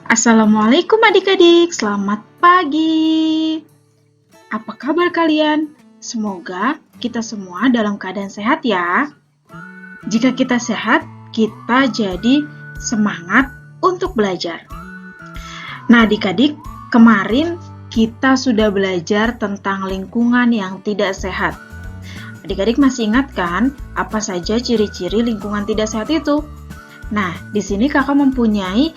Assalamualaikum adik-adik, selamat pagi. Apa kabar kalian? Semoga kita semua dalam keadaan sehat ya. Jika kita sehat, kita jadi semangat untuk belajar. Nah adik-adik, kemarin kita sudah belajar tentang lingkungan yang tidak sehat. Adik-adik masih ingat kan apa saja ciri-ciri lingkungan tidak sehat itu? Nah, di sini kakak mempunyai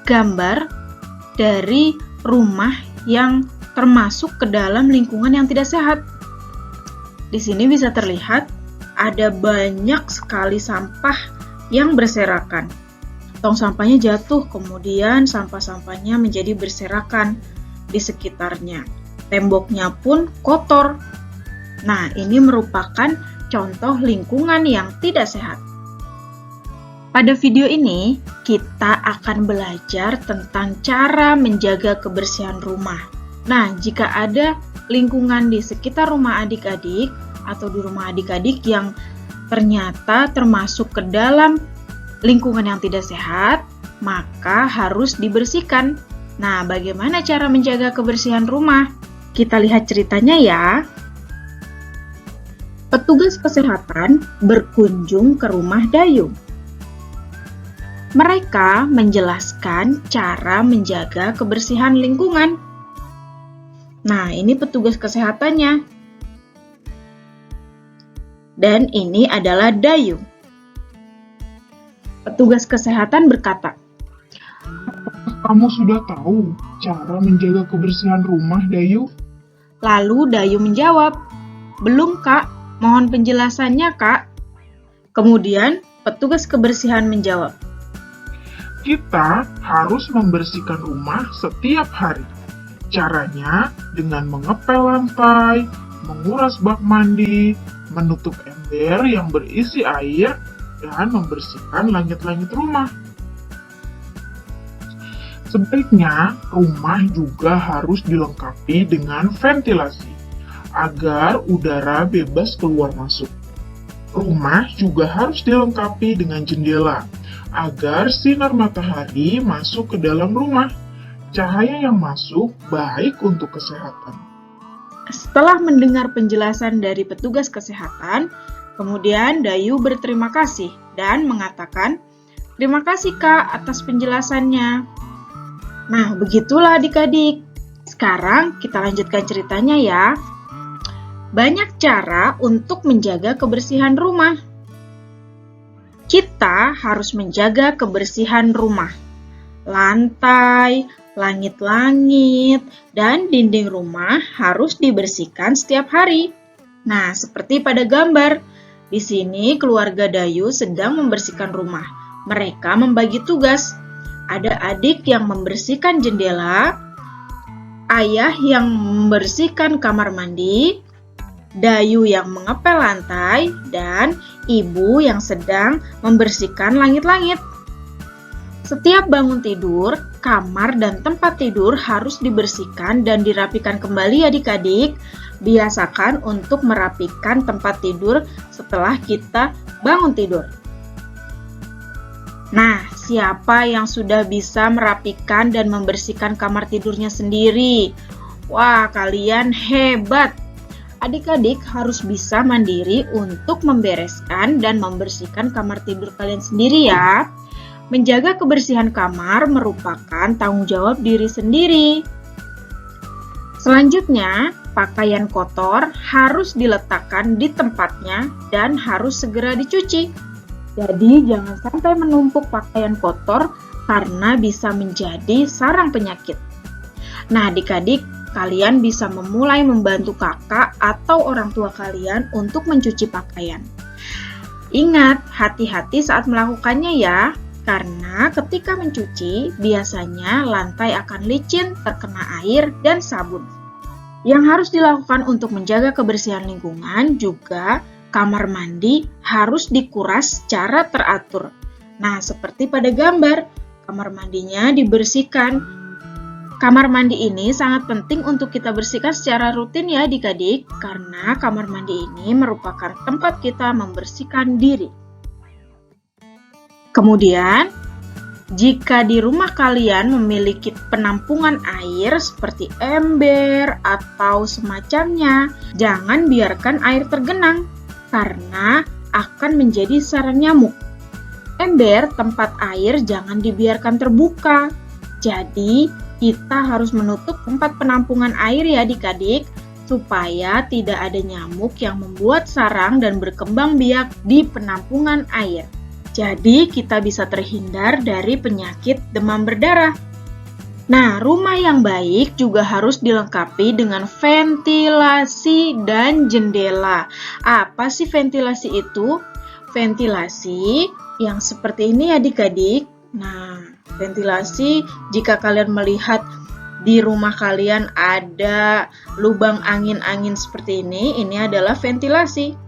gambar dari rumah yang termasuk ke dalam lingkungan yang tidak sehat. Di sini bisa terlihat ada banyak sekali sampah yang berserakan. Tong sampahnya jatuh, kemudian sampah-sampahnya menjadi berserakan di sekitarnya. Temboknya pun kotor. Nah, ini merupakan contoh lingkungan yang tidak sehat. Pada video ini, kita akan belajar tentang cara menjaga kebersihan rumah. Nah, jika ada lingkungan di sekitar rumah adik-adik atau di rumah adik-adik yang ternyata termasuk ke dalam lingkungan yang tidak sehat, maka harus dibersihkan. Nah, bagaimana cara menjaga kebersihan rumah? Kita lihat ceritanya ya. Petugas kesehatan berkunjung ke rumah Dayung. Mereka menjelaskan cara menjaga kebersihan lingkungan. Nah, ini petugas kesehatannya. Dan ini adalah Dayung. Petugas kesehatan berkata, "Kamu sudah tahu cara menjaga kebersihan rumah, Dayu?" Lalu Dayung menjawab, "Belum, Kak. Mohon penjelasannya, Kak." Kemudian petugas kebersihan menjawab, "Kita harus membersihkan rumah setiap hari. Caranya dengan mengepel lantai, menguras bak mandi, menutup ember yang berisi air, dan membersihkan langit-langit rumah. Sebaiknya rumah juga harus dilengkapi dengan ventilasi agar udara bebas keluar masuk. Rumah juga harus dilengkapi dengan jendela agar sinar matahari masuk ke dalam rumah. Cahaya yang masuk baik untuk kesehatan." Setelah mendengar penjelasan dari petugas kesehatan, kemudian Dayu berterima kasih dan mengatakan, "Terima kasih Kak atas penjelasannya." Nah, begitulah adik-adik. Sekarang kita lanjutkan ceritanya ya. Banyak cara untuk menjaga kebersihan rumah. Kita harus menjaga kebersihan rumah. Lantai, langit-langit, dan dinding rumah harus dibersihkan setiap hari. Nah, seperti pada gambar, di sini keluarga Dayu sedang membersihkan rumah. Mereka membagi tugas. Ada adik yang membersihkan jendela, ayah yang membersihkan kamar mandi, Dayu yang mengepel lantai, dan ibu yang sedang membersihkan langit-langit. Setiap bangun tidur, kamar dan tempat tidur harus dibersihkan dan dirapikan kembali adik-adik. Biasakan untuk merapikan tempat tidur setelah kita bangun tidur. Nah, siapa yang sudah bisa merapikan dan membersihkan kamar tidurnya sendiri? Wah, kalian hebat! Adik-adik harus bisa mandiri untuk membereskan dan membersihkan kamar tidur kalian sendiri ya. Menjaga kebersihan kamar merupakan tanggung jawab diri sendiri. Selanjutnya, pakaian kotor harus diletakkan di tempatnya dan harus segera dicuci. Jadi, jangan sampai menumpuk pakaian kotor karena bisa menjadi sarang penyakit. Nah, adik-adik, kalian bisa memulai membantu kakak atau orang tua kalian untuk mencuci pakaian. Ingat, hati-hati saat melakukannya ya. Karena ketika mencuci, biasanya lantai akan licin, terkena air, dan sabun. Yang harus dilakukan untuk menjaga kebersihan lingkungan juga kamar mandi harus dikuras secara teratur. Nah, seperti pada gambar, kamar mandinya dibersihkan. Kamar mandi ini sangat penting untuk kita bersihkan secara rutin ya adik-adik, karena kamar mandi ini merupakan tempat kita membersihkan diri. Kemudian, Jika di rumah kalian memiliki penampungan air seperti ember atau semacamnya, jangan biarkan air tergenang karena akan menjadi sarang nyamuk. Ember tempat air jangan dibiarkan terbuka. Jadi, kita harus menutup tempat penampungan air ya adik-adik, supaya tidak ada nyamuk yang membuat sarang dan berkembang biak di penampungan air. Jadi, kita bisa terhindar dari penyakit demam berdarah. Nah, rumah yang baik juga harus dilengkapi dengan ventilasi dan jendela. Apa sih ventilasi itu? Ventilasi yang seperti ini adik-adik. Nah, ventilasi jika kalian melihat di rumah kalian ada lubang angin-angin seperti ini adalah ventilasi.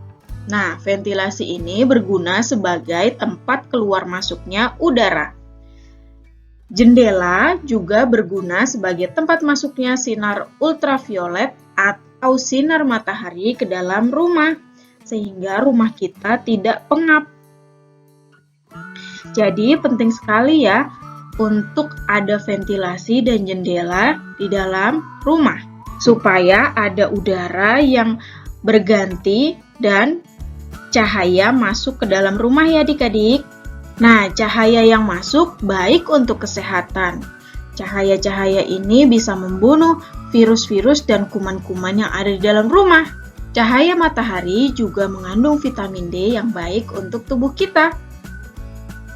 Nah, ventilasi ini berguna sebagai tempat keluar masuknya udara. Jendela juga berguna sebagai tempat masuknya sinar ultraviolet atau sinar matahari ke dalam rumah, sehingga rumah kita tidak pengap. Jadi, penting sekali ya untuk ada ventilasi dan jendela di dalam rumah, supaya ada udara yang berganti dan cahaya masuk ke dalam rumah ya adik-adik. Nah, cahaya yang masuk baik untuk kesehatan. Cahaya-cahaya ini bisa membunuh virus-virus dan kuman-kuman yang ada di dalam rumah. Cahaya matahari juga mengandung vitamin D yang baik untuk tubuh kita.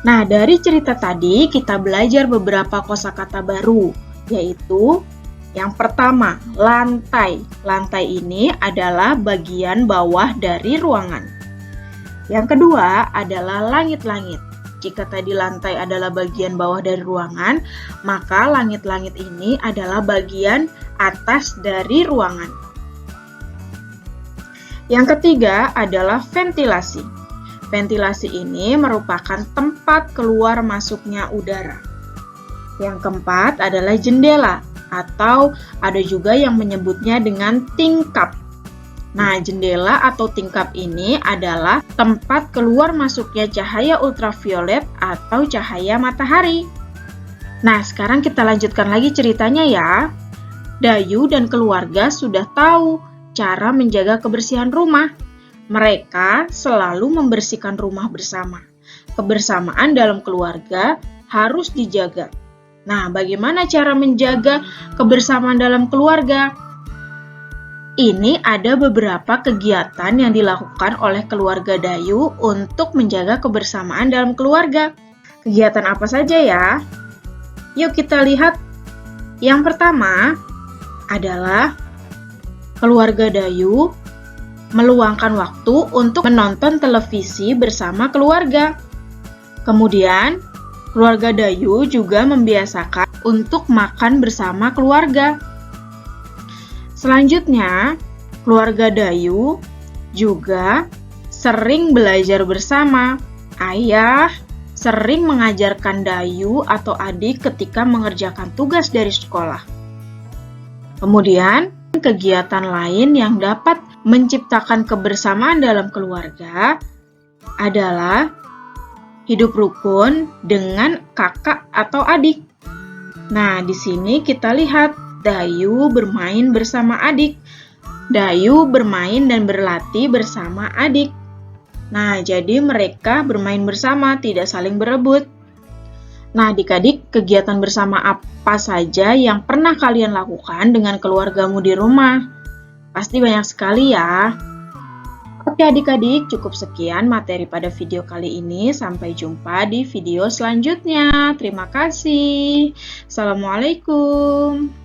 Nah, dari cerita tadi kita belajar beberapa kosakata baru, yaitu yang pertama, lantai. Lantai ini adalah bagian bawah dari ruangan. Yang kedua adalah langit-langit. Jika tadi lantai adalah bagian bawah dari ruangan, maka langit-langit ini adalah bagian atas dari ruangan. Yang ketiga adalah ventilasi. Ventilasi ini merupakan tempat keluar masuknya udara. Yang keempat adalah jendela, atau ada juga yang menyebutnya dengan tingkap. Nah, jendela atau tingkap ini adalah tempat keluar masuknya cahaya ultraviolet atau cahaya matahari. Nah, sekarang kita lanjutkan lagi ceritanya ya. Dayu dan keluarga sudah tahu cara menjaga kebersihan rumah. Mereka selalu membersihkan rumah bersama. Kebersamaan dalam keluarga harus dijaga. Nah, bagaimana cara menjaga kebersamaan dalam keluarga? Ini ada beberapa kegiatan yang dilakukan oleh keluarga Dayu untuk menjaga kebersamaan dalam keluarga. Kegiatan apa saja ya? Yuk kita lihat. Yang pertama adalah keluarga Dayu meluangkan waktu untuk menonton televisi bersama keluarga. Kemudian, keluarga Dayu juga membiasakan untuk makan bersama keluarga. Selanjutnya, keluarga Dayu juga sering belajar bersama. Ayah sering mengajarkan Dayu atau adik ketika mengerjakan tugas dari sekolah. Kemudian, kegiatan lain yang dapat menciptakan kebersamaan dalam keluarga adalah hidup rukun dengan kakak atau adik. Nah, di sini kita lihat Dayu bermain bersama adik. Dayu bermain dan berlatih bersama adik. Nah, jadi mereka bermain bersama, tidak saling berebut. Nah, adik-adik, kegiatan bersama apa saja yang pernah kalian lakukan dengan keluargamu di rumah? Pasti banyak sekali ya. Oke adik-adik, cukup sekian materi pada video kali ini. Sampai jumpa di video selanjutnya. Terima kasih. Assalamualaikum.